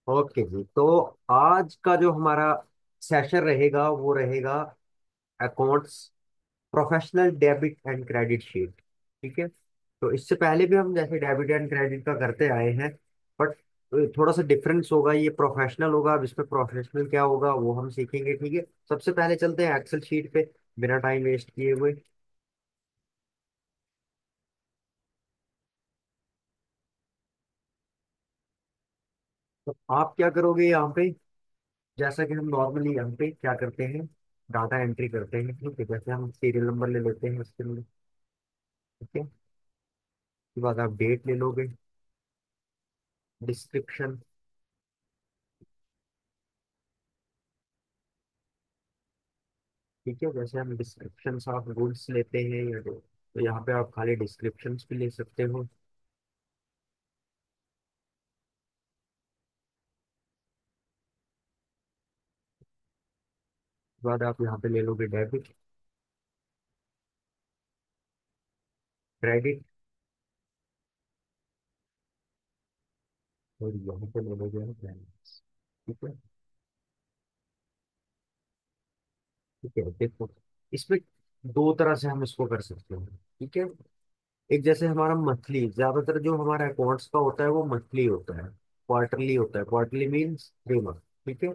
Okay जी, तो आज का जो हमारा सेशन रहेगा वो रहेगा accounts, professional debit and credit sheet. ठीक है। तो इससे पहले भी हम जैसे डेबिट एंड क्रेडिट का करते आए हैं, बट थोड़ा सा डिफरेंस होगा, ये प्रोफेशनल होगा। अब इसमें प्रोफेशनल क्या होगा वो हम सीखेंगे। ठीक है, सबसे पहले चलते हैं एक्सेल शीट पे, बिना टाइम वेस्ट किए हुए। तो आप क्या करोगे यहाँ पे, जैसा कि हम नॉर्मली यहाँ पे क्या करते हैं, डाटा एंट्री करते हैं। ठीक है, जैसे हम सीरियल नंबर ले लेते हैं उसके लिए। ठीक है, उसके बाद आप डेट ले लोगे, डिस्क्रिप्शन। ठीक है, जैसे हम डिस्क्रिप्शन ऑफ गुड्स लेते हैं या तो यहाँ पे आप खाली डिस्क्रिप्शन भी ले सकते हो। उसके बाद आप यहाँ पे ले लोगे डेबिट, क्रेडिट, और यहाँ पे ले लोगे बैलेंस। ठीक है। ठीक है, देखो, इसमें दो तरह से हम इसको कर सकते हैं। ठीक है, एक जैसे हमारा मंथली, ज्यादातर जो हमारा अकाउंट्स का होता है वो मंथली होता है, क्वार्टरली होता है। Quarterly means 3 month. ठीक है।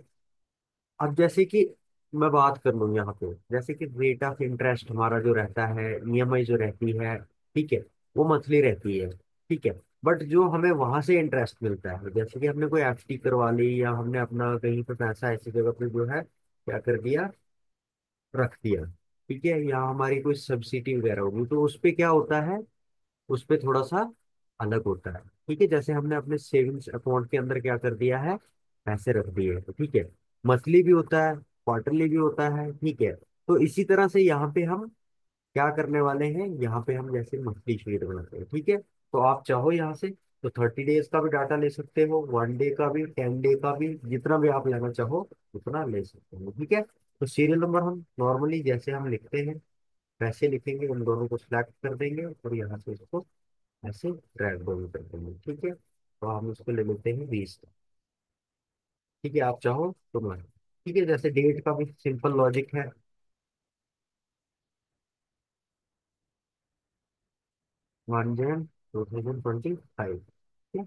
अब जैसे कि मैं बात कर लूँ यहाँ पे, जैसे कि रेट ऑफ इंटरेस्ट हमारा जो रहता है, ईएमआई जो रहती है, ठीक है, वो मंथली रहती है। ठीक है। बट जो हमें वहां से इंटरेस्ट मिलता है, जैसे कि हमने कोई एफडी करवा ली या हमने अपना कहीं पे पैसा ऐसी जगह पे जो है क्या कर दिया, रख दिया। ठीक है, या हमारी कोई सब्सिडी वगैरह होगी, तो उस पे क्या होता है, उस पे थोड़ा सा अलग होता है। ठीक है, जैसे हमने अपने सेविंग्स अकाउंट के अंदर क्या कर दिया है, पैसे रख दिए हैं। तो ठीक है, मंथली भी होता है, क्वार्टरली भी होता है। ठीक है, तो इसी तरह से यहाँ पे हम क्या करने वाले हैं, यहाँ पे हम जैसे मंथली शीट बनाते हैं। ठीक है, तो आप चाहो यहाँ से तो 30 डेज का भी डाटा ले सकते हो, 1 डे का भी, 10 डे का भी, जितना भी आप लेना चाहो उतना ले सकते हो। ठीक है, तो सीरियल नंबर हम नॉर्मली जैसे हम लिखते हैं वैसे लिखेंगे, उन दोनों को सिलेक्ट कर देंगे और यहाँ से इसको ऐसे ड्रैग डाउन कर देंगे। ठीक है, तो हम इसको ले लेते हैं 20। ठीक है, आप चाहो तो मैं, ठीक है, जैसे डेट का भी सिंपल लॉजिक है, 1 Jan 2025। ठीक है,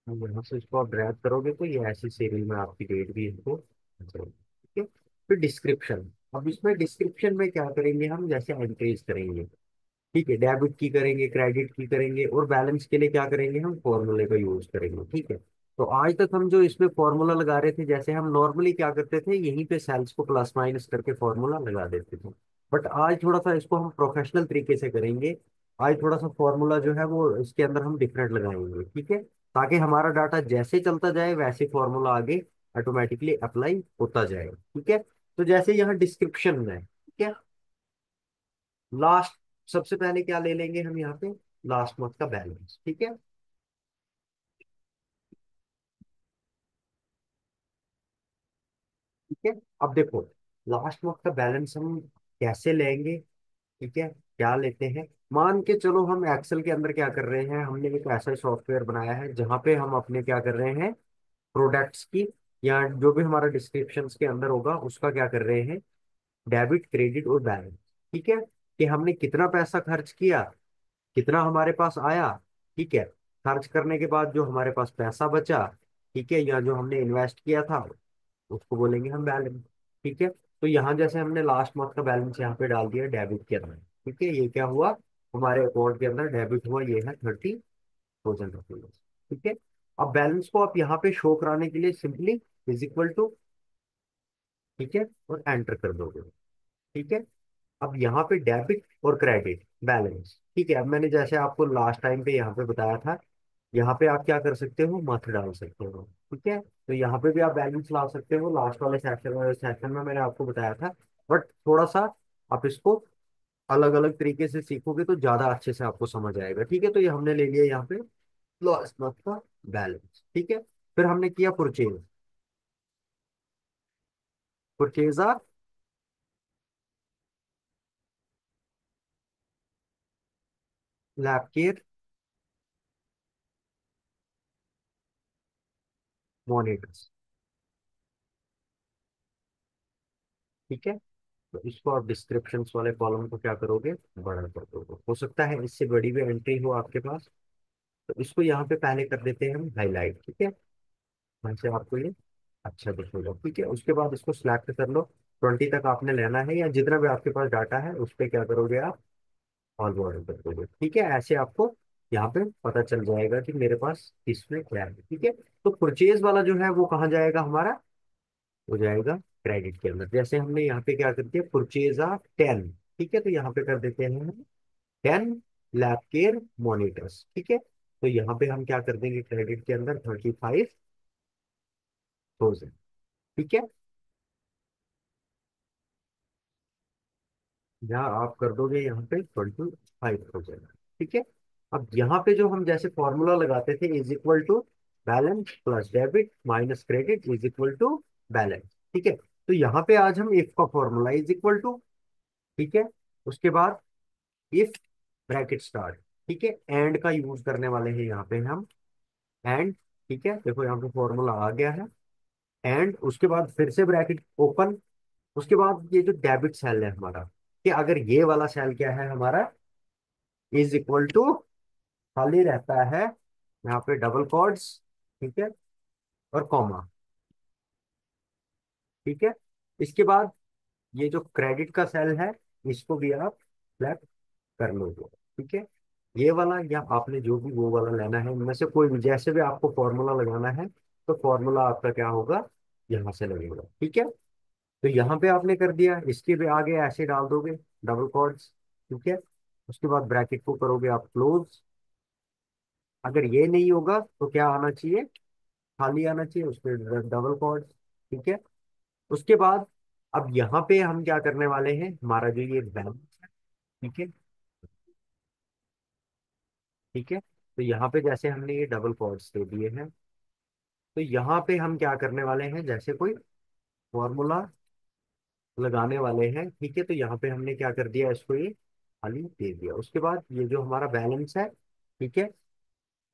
तो यहाँ से इसको आप ड्रैग करोगे तो ये ऐसी सीरियल में आपकी डेट भी इसको आ जाएगी। ठीक है, फिर डिस्क्रिप्शन। अब इसमें डिस्क्रिप्शन में क्या करेंगे, हम जैसे एंट्रीज करेंगे। ठीक है, डेबिट की करेंगे, क्रेडिट की करेंगे, और बैलेंस के लिए क्या करेंगे, हम फॉर्मूले का यूज करेंगे। ठीक है, तो आज तक हम जो इसमें फॉर्मूला लगा रहे थे, जैसे हम नॉर्मली क्या करते थे, यहीं पे सेल्स को प्लस माइनस करके फॉर्मूला लगा देते थे। बट आज थोड़ा सा इसको हम प्रोफेशनल तरीके से करेंगे। आज थोड़ा सा फॉर्मूला जो है वो इसके अंदर हम डिफरेंट लगाएंगे। ठीक है, ताकि हमारा डाटा जैसे चलता जाए वैसे फॉर्मूला आगे ऑटोमेटिकली अप्लाई होता जाए। ठीक है, तो जैसे यहाँ डिस्क्रिप्शन में, ठीक है, लास्ट, सबसे पहले क्या ले लेंगे हम यहाँ पे, लास्ट मंथ का बैलेंस। ठीक है। ठीक है, अब देखो, लास्ट मंथ का बैलेंस हम कैसे लेंगे। ठीक है, क्या लेते हैं, मान के चलो हम एक्सेल के अंदर क्या कर रहे हैं, हमने एक ऐसा सॉफ्टवेयर बनाया है जहाँ पे हम अपने क्या कर रहे हैं, प्रोडक्ट्स की या जो भी हमारा डिस्क्रिप्शन के अंदर होगा उसका क्या कर रहे हैं, डेबिट, क्रेडिट और बैलेंस। ठीक है, कि हमने कितना पैसा खर्च किया, कितना हमारे पास आया। ठीक है, खर्च करने के बाद जो हमारे पास पैसा बचा, ठीक है, या जो हमने इन्वेस्ट किया था, उसको बोलेंगे हम बैलेंस। ठीक है, तो यहाँ जैसे हमने लास्ट मंथ का बैलेंस यहाँ पे डाल दिया डेबिट के अंदर। ठीक है, ये क्या हुआ, हमारे अकाउंट के अंदर डेबिट हुआ, ये है 30,000 रुपीज। ठीक है, अब बैलेंस को आप यहाँ पे शो कराने के लिए सिंपली इज इक्वल टू, ठीक है, और एंटर कर दोगे। ठीक है, अब यहाँ पे डेबिट और क्रेडिट बैलेंस। ठीक है, अब मैंने जैसे आपको लास्ट टाइम पे यहाँ पे बताया था, यहाँ पे आप क्या कर सकते हो, मत डाल सकते हो। ठीक है, तो यहाँ पे भी आप बैलेंस ला सकते हो, लास्ट वाले सेक्शन में मैंने आपको बताया था। बट थोड़ा सा आप इसको अलग अलग तरीके से सीखोगे तो ज्यादा अच्छे से आपको समझ आएगा। ठीक है, तो ये हमने ले लिया यहाँ पे लास्ट मंथ का बैलेंस। ठीक है, फिर हमने किया purchase, purchase of lab care, monitors. ठीक है। तो इसको आप डिस्क्रिप्शन वाले कॉलम को क्या करोगे, बड़ा कर दोगे। हो सकता है इससे बड़ी भी एंट्री हो आपके पास, तो इसको यहाँ पे पहले कर देते हैं हम हाईलाइट। ठीक है, वहां से आपको ये अच्छा दिखेगा। ठीक है, उसके बाद इसको सिलेक्ट कर लो। 20 तक आपने लेना है, या जितना भी आपके पास डाटा है उस पर क्या करोगे आप, ऑल बॉर्डर कर दोगे। ठीक है, ऐसे आपको यहाँ पे पता चल जाएगा कि मेरे पास इसमें क्या है। ठीक है, तो परचेज वाला जो है वो कहाँ जाएगा हमारा, हो जाएगा क्रेडिट के अंदर। जैसे हमने यहाँ पे क्या कर दिया, परचेज ऑफ 10। ठीक है, तो यहाँ पे कर देते हैं 10 लैब केयर मॉनिटर्स। ठीक है, तो यहाँ पे हम क्या कर देंगे क्रेडिट के अंदर, 35,000। ठीक है, यहाँ आप कर दोगे यहाँ पे 25,000। ठीक है, अब यहाँ पे जो हम जैसे फॉर्मूला लगाते थे, is equal to balance plus debit minus credit is equal to balance. ठीक है, तो यहाँ पे आज हम इफ का फॉर्मूला इज इक्वल टू, ठीक है, उसके बाद इफ ब्रैकेट स्टार्ट, ठीक है, एंड का यूज करने वाले हैं यहाँ पे हम, एंड। ठीक है, देखो यहाँ पे फॉर्मूला आ गया है, एंड उसके बाद फिर से ब्रैकेट ओपन। उसके बाद ये जो डेबिट सेल है हमारा, कि अगर ये वाला सेल क्या है हमारा, इज इक्वल टू, खाली रहता है यहाँ पे डबल कॉर्ड्स, ठीक है, और कॉमा। ठीक है, इसके बाद ये जो क्रेडिट का सेल है, इसको भी आप फ्लैग कर लोगे। ठीक है, ये वाला या आपने जो भी वो वाला लेना है, इनमें से कोई भी, जैसे भी आपको फॉर्मूला लगाना है, तो फॉर्मूला आपका क्या होगा, यहाँ से लगेगा। ठीक है, तो यहाँ पे आपने कर दिया, इसके भी आगे ऐसे डाल दोगे डबल कॉर्ड्स। ठीक है, उसके बाद ब्रैकेट को करोगे आप क्लोज। अगर ये नहीं होगा तो क्या आना चाहिए, खाली आना चाहिए, उस पर डबल कॉर्ड्स। ठीक है, उसके बाद अब यहाँ पे हम क्या करने वाले हैं, हमारा जो ये बैलेंस है, ठीक है, ठीक है, तो यहाँ पे जैसे हमने ये डबल कॉर्ड्स दे दिए हैं, तो यहाँ पे हम क्या करने वाले हैं, जैसे कोई फॉर्मूला लगाने वाले हैं। ठीक है, तो यहाँ पे हमने क्या कर दिया, इसको ये खाली दे दिया। उसके बाद ये जो हमारा बैलेंस है, ठीक है,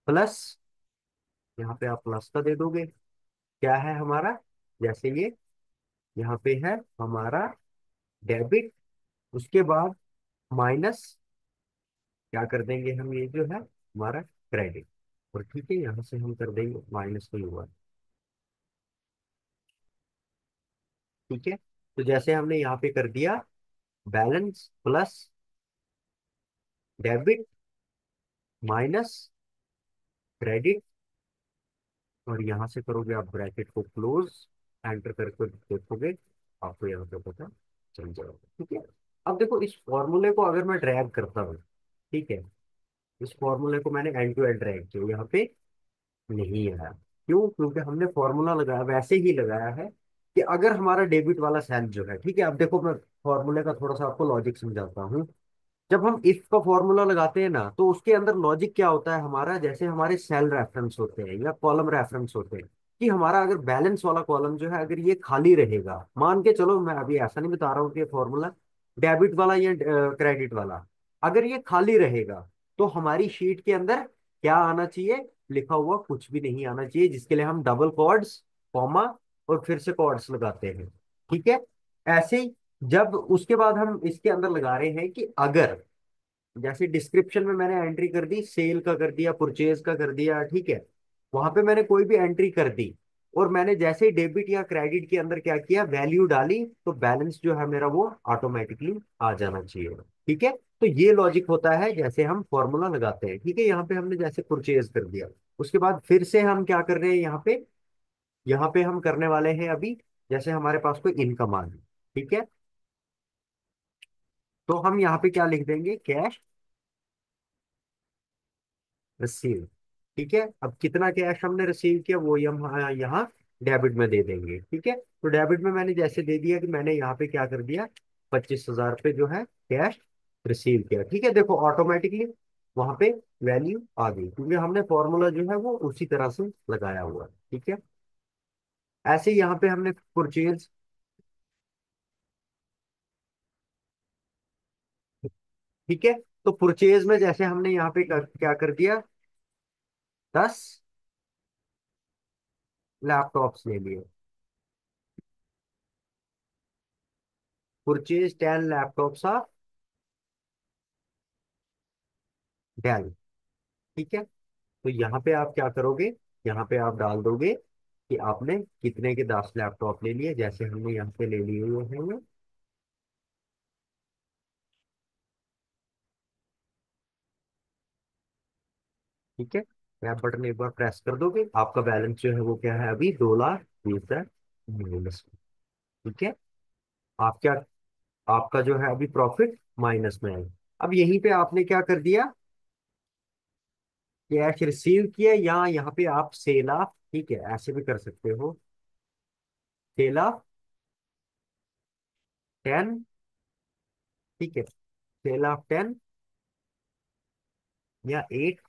प्लस, यहाँ पे आप प्लस का दे दोगे, क्या है हमारा, जैसे ये यहाँ पे है हमारा डेबिट, उसके बाद माइनस, क्या कर देंगे हम, ये जो है हमारा क्रेडिट। और ठीक है, यहाँ से हम कर देंगे माइनस नहीं हुआ। ठीक है, तो जैसे हमने यहाँ पे कर दिया balance plus debit minus credit, और यहाँ से करोगे आप ब्रैकेट को क्लोज, एंटर करके देखोगे, आपको यहाँ पे पता चल जाएगा। ठीक है, अब देखो इस फॉर्मूले को अगर मैं ड्रैग करता हूँ, ठीक है, इस फॉर्मूले को मैंने एंड टू एंड ड्रैग किया, यहाँ पे नहीं आया। क्यों, क्योंकि हमने फॉर्मूला लगाया, वैसे ही लगाया है कि अगर हमारा डेबिट वाला सेल जो है, ठीक है, अब देखो मैं फॉर्मूले का थोड़ा सा आपको लॉजिक समझाता हूँ। जब हम इफ का फॉर्मूला लगाते हैं ना, तो उसके अंदर लॉजिक क्या होता है हमारा, जैसे हमारे सेल रेफरेंस होते हैं या कॉलम रेफरेंस होते हैं, कि हमारा अगर बैलेंस वाला कॉलम जो है, अगर ये खाली रहेगा, मान के चलो, मैं अभी ऐसा नहीं बता रहा हूँ कि फॉर्मूला डेबिट वाला या क्रेडिट वाला, अगर ये खाली रहेगा, तो हमारी शीट के अंदर क्या आना चाहिए, लिखा हुआ कुछ भी नहीं आना चाहिए, जिसके लिए हम डबल कॉर्ड्स, कॉमा, और फिर से कॉर्ड्स लगाते हैं। ठीक है, ऐसे ही जब उसके बाद हम इसके अंदर लगा रहे हैं कि अगर, जैसे डिस्क्रिप्शन में मैंने एंट्री कर दी, सेल का कर दिया, परचेज का कर दिया, ठीक है, वहां पे मैंने कोई भी एंट्री कर दी, और मैंने जैसे ही डेबिट या क्रेडिट के अंदर क्या किया, वैल्यू डाली, तो बैलेंस जो है मेरा वो ऑटोमेटिकली आ जाना चाहिए। ठीक है, तो ये लॉजिक होता है जैसे हम फॉर्मूला लगाते हैं। ठीक है, यहाँ पे हमने जैसे परचेज कर दिया, उसके बाद फिर से हम क्या कर रहे हैं, यहाँ पे हम करने वाले हैं अभी, जैसे हमारे पास कोई इनकम आ गई, ठीक है, तो हम यहाँ पे क्या लिख देंगे, कैश रिसीव। ठीक है, अब कितना कैश हमने रिसीव किया, वो ही हम यहाँ डेबिट में दे देंगे। ठीक है, तो डेबिट में मैंने जैसे दे दिया कि मैंने यहाँ पे क्या कर दिया, 25,000 पे जो है कैश रिसीव किया। ठीक है, देखो ऑटोमेटिकली वहां पे वैल्यू आ गई, क्योंकि हमने फॉर्मूला जो है वो उसी तरह से लगाया हुआ है। ठीक है, ऐसे ही यहाँ पे हमने परचेज, ठीक है, तो परचेज में जैसे हमने यहाँ पे क्या कर दिया, 10 लैपटॉप्स ले लिए। Purchase 10 laptops of Dell. ठीक है, तो यहाँ पे आप क्या करोगे, यहाँ पे आप डाल दोगे कि आपने कितने के 10 लैपटॉप ले लिए, जैसे हमने यहाँ पे ले लिए हुए हैं ये। ठीक है, टैप बटन एक बार प्रेस कर दोगे, आपका बैलेंस जो है वो क्या है अभी 2,20,000 माइनस में। ठीक है, आप क्या, आपका जो है अभी प्रॉफिट माइनस में है। अब यहीं पे आपने क्या कर दिया, कैश रिसीव किया, या यहाँ पे आप सेल ऑफ, ठीक है ऐसे भी कर सकते हो, सेल ऑफ 10। ठीक है, सेल ऑफ 10 या 8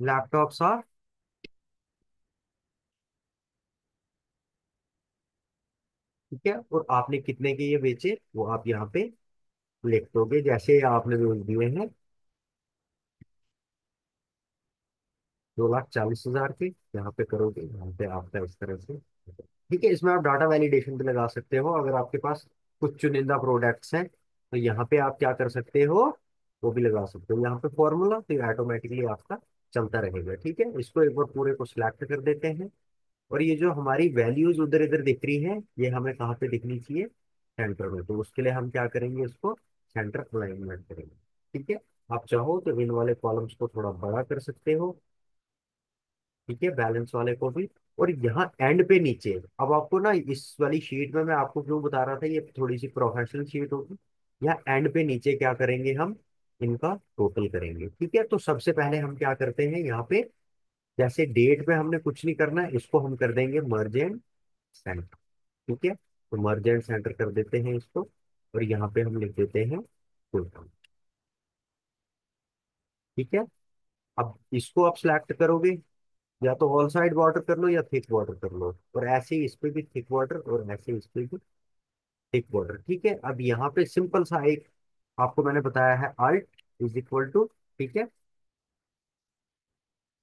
लैपटॉप्स ऑफ। ठीक है, और आपने कितने के ये बेचे वो आप यहाँ पे लिख दोगे, जैसे आपने रोज दिए हैं 2,40,000 के, यहाँ पे करोगे, यहाँ पे आपका इस तरह से। ठीक है, इसमें आप डाटा वैलिडेशन भी लगा सकते हो, अगर आपके पास कुछ चुनिंदा प्रोडक्ट्स हैं तो यहाँ पे आप क्या कर सकते हो, वो भी लगा सकते हो यहाँ पे फॉर्मूला, तो ऑटोमेटिकली आपका चलता रहेगा। ठीक है, इसको एक बार पूरे को सिलेक्ट कर देते हैं, और ये जो हमारी वैल्यूज उधर इधर दिख रही है ये हमें कहाँ पे दिखनी चाहिए, सेंटर में, तो उसके लिए हम क्या करेंगे, इसको सेंटर अलाइनमेंट करेंगे। ठीक है, आप चाहो तो इन वाले कॉलम्स को थोड़ा बड़ा कर सकते हो। ठीक है, बैलेंस वाले को भी। और यहाँ एंड पे नीचे, अब आपको ना इस वाली शीट में मैं आपको क्यों बता रहा था, ये थोड़ी सी प्रोफेशनल शीट होगी। यहाँ एंड पे नीचे क्या करेंगे हम, इनका टोटल करेंगे। ठीक है, तो सबसे पहले हम क्या करते हैं यहाँ पे, जैसे डेट पे हमने कुछ नहीं करना है, इसको हम कर देंगे मर्ज एंड सेंटर। ठीक है, तो मर्ज एंड सेंटर कर देते हैं इसको, और यहाँ पे हम लिख देते हैं टोटल। ठीक है, अब इसको आप सिलेक्ट करोगे, या तो ऑल साइड बॉर्डर कर लो या थिक बॉर्डर कर लो, और ऐसे ही इस पे भी थिक बॉर्डर, और ऐसे ही इस पे भी थिक बॉर्डर। ठीक है, अब यहाँ पे सिंपल सा एक आपको मैंने बताया है, अल्ट इज इक्वल टू, ठीक है,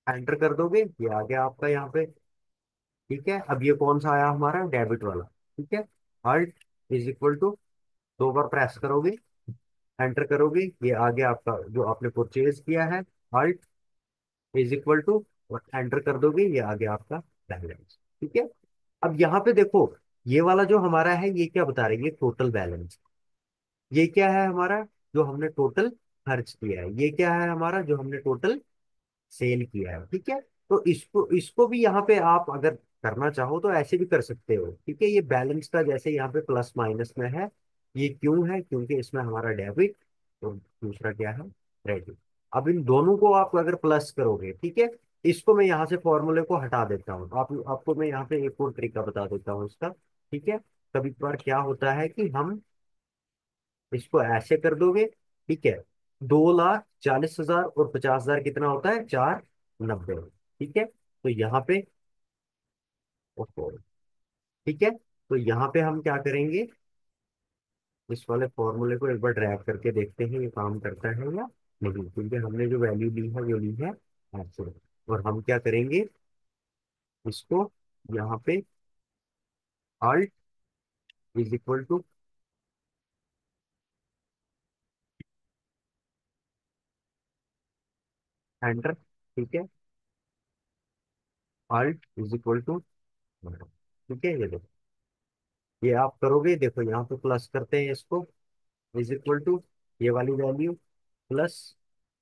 एंटर कर दोगे, ये आ गया आपका यहाँ पे। ठीक है, अब ये कौन सा आया हमारा, डेबिट वाला। ठीक है, अल्ट इज इक्वल टू, दो बार प्रेस करोगे, एंटर करोगे, ये आ गया आपका जो आपने परचेज किया है। अल्ट इज इक्वल टू, और एंटर कर दोगे, ये आ गया आपका बैलेंस। ठीक है, अब यहाँ पे देखो, ये वाला जो हमारा है ये क्या बता रही है, टोटल बैलेंस। ये क्या है हमारा, जो हमने टोटल खर्च किया है, ये क्या है हमारा, जो हमने टोटल सेल किया है। ठीक है, तो इसको इसको भी यहाँ पे आप अगर करना चाहो तो ऐसे भी कर सकते हो। ठीक है, ये बैलेंस का जैसे यहाँ पे प्लस माइनस में है, ये क्यों है, क्योंकि इसमें हमारा डेबिट और दूसरा क्या है, क्रेडिट। अब इन दोनों को आप अगर प्लस करोगे, ठीक है, इसको मैं यहाँ से फॉर्मूले को हटा देता हूँ, आपको मैं यहाँ पे एक और तरीका बता देता हूँ इसका। ठीक है, कभी कभार क्या होता है कि हम इसको ऐसे कर दोगे। ठीक है, 2,40,000 और 50,000 कितना होता है, 490। ठीक है, तो यहाँ पे ओहो, ठीक है, तो यहाँ पे हम क्या करेंगे, इस वाले फॉर्मूले को एक बार ड्रैग करके देखते हैं ये काम करता है या नहीं, क्योंकि हमने जो वैल्यू ली है वो ली है ऐसे। और हम क्या करेंगे, इसको यहाँ पे alt is equal to enter. ठीक है, अल्ट इज इक्वल टू, ठीक है, ये देखो, ये आप करोगे, देखो यहाँ पे प्लस करते हैं इसको, इज इक्वल टू ये वाली वैल्यू प्लस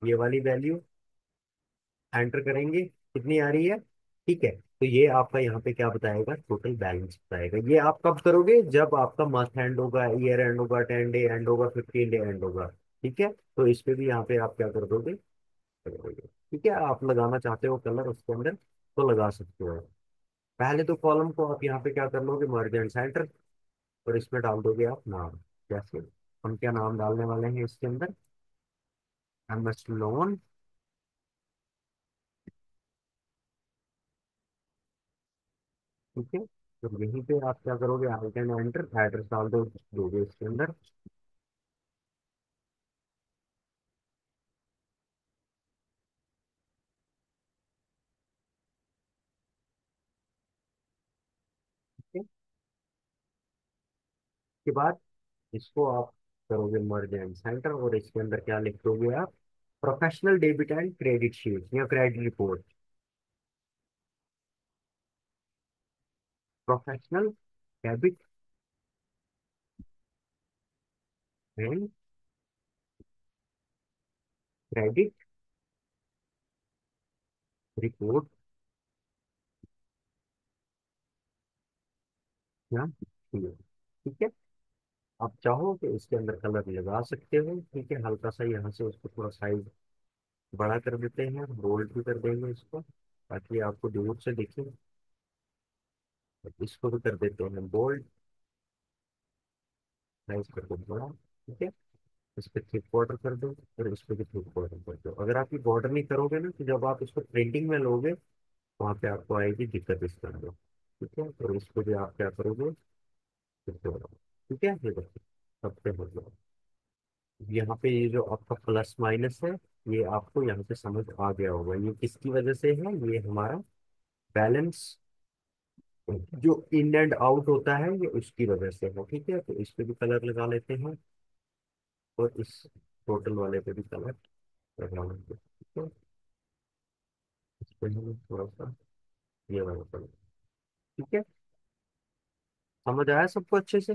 ये वाली वैल्यू, एंटर करेंगे, कितनी आ रही है। ठीक है, तो ये आपका यहाँ पे क्या बताएगा, टोटल बैलेंस बताएगा। ये आप कब करोगे, जब आपका मंथ एंड होगा, ईयर एंड होगा, 10 डे एंड होगा, 15 डे एंड होगा। ठीक है, तो इस पे भी यहाँ पे आप क्या कर दोगे, कर दोगे। ठीक है, आप लगाना चाहते हो कलर उसके अंदर तो लगा सकते हो। पहले तो कॉलम को आप यहाँ पे क्या कर लोगे, मर्ज एंड सेंटर, और इसमें डाल दोगे आप नाम। जैसे हम क्या नाम डालने वाले हैं इसके अंदर, एमएस लोन। ठीक है, तो यहीं पे आप क्या करोगे, आइकन एंटर, एड्रेस डाल दो दोगे इसके अंदर। इसके बाद इसको आप करोगे मर्ज एंड सेंटर, और इसके अंदर क्या लिख दोगे आप? Professional debit and credit sheet या credit report. Professional debit and credit report या शीट। ठीक है। आप चाहो तो इसके अंदर कलर लगा सकते हो, ठीक है, हल्का सा यहाँ से उसको थोड़ा साइज बड़ा कर देते हैं, बोल्ड भी कर देंगे इसको ताकि आपको दूर से दिखे। इसको भी कर देते हैं बोल्ड, साइज कर दो बड़ा। ठीक है। इस पे थिक बॉर्डर कर दो, और इस पे भी थिक बॉर्डर कर दो। अगर आप ये बॉर्डर नहीं करोगे ना, तो जब आप इसको प्रिंटिंग में लोगे, वहां पे आपको आएगी दिक्कत इसके अंदर। ठीक है। और इसको भी आप क्या करोगे, थिक बॉर्डर। ठीक है, ये देखो सबसे हो गया। यहाँ पे ये जो आपका प्लस माइनस है, ये आपको यहाँ से समझ आ गया होगा, ये किसकी वजह से है? ये हमारा बैलेंस जो इन एंड आउट होता है, ये उसकी वजह से है। ठीक है, तो इस पे भी कलर लगा लेते हैं, और इस टोटल वाले पे भी कलर लगा लेते हैं। ठीक है। इस पे हम थोड़ा सा ये वाला कलर। ठीक है। समझ आया सबको अच्छे से?